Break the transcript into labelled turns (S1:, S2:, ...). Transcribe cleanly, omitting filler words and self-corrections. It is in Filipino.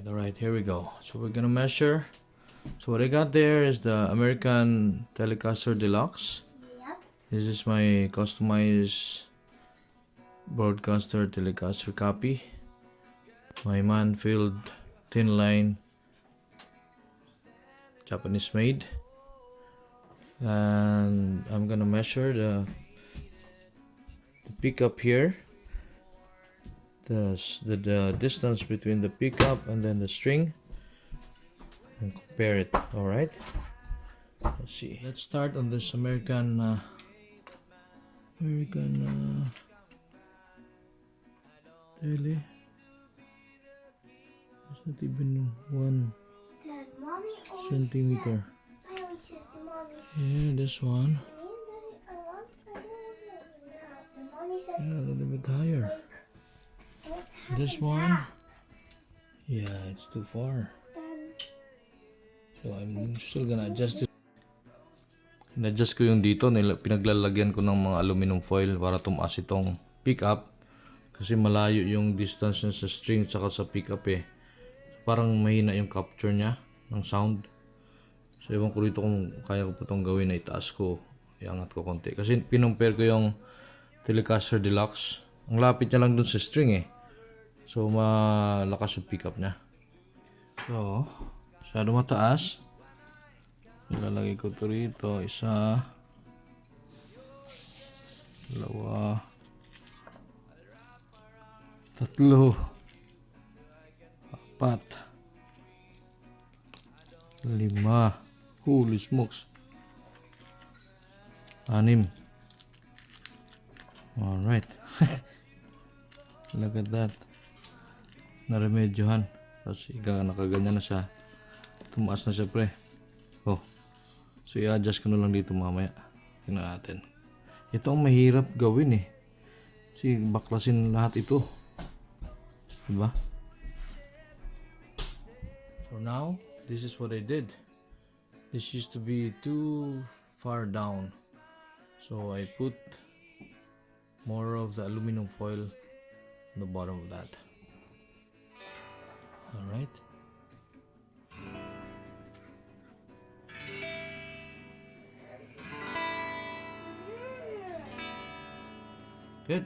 S1: Alright, here we go. So we're gonna measure. So what I got there is the American Telecaster Deluxe.
S2: Yep.
S1: This is my customized broadcaster Telecaster copy. My Manfield thin line, Japanese made. And I'm gonna measure the pickup here. The distance between the pickup and then the string, and compare it. All right, let's see. Let's start on this American tele. It's not even 1
S2: Dad, mommy always
S1: centimeter.
S2: I always says to mommy.
S1: Yeah, this one.
S2: Me and Daddy, I don't know. The mommy says
S1: Yeah, a little bit higher.
S2: don't have
S1: This
S2: it
S1: one.
S2: now.
S1: Yeah, it's too far.
S2: Then
S1: So I'm still gonna adjust it. In-adjust ko yung dito, pinaglalagyan ko ng mga aluminum foil para tumaas itong pickup. Kasi malayo yung distance niya sa string tsaka sa pickup eh. Parang mahina yung capture niya ng sound. So ewan ko rito kung kaya ko pa itong gawin na itaas ko. Iangat ko konti. Kasi pinumpare ko yung Telecaster Deluxe. Ang lapit niya lang dun sa string eh. So malakas yung pickup niya. So, masyado mataas. Ilalagay ko ito rito. Isa. Dalawa. Tatlo. Apat. Lima. Holy smokes. 6. Alright. Look at that. Naremedyohan. Tapos nakaganyan na siya. Tumaas na siya pre. Oh. So i-adjust ko na lang dito mamaya. Tingnan natin. Ito ang mahirap gawin eh. Kasi baklasin lahat ito. Diba? So now, this is what I did. This used to be too far down. So I put more of the aluminum foil on the bottom of that. Alright. Good.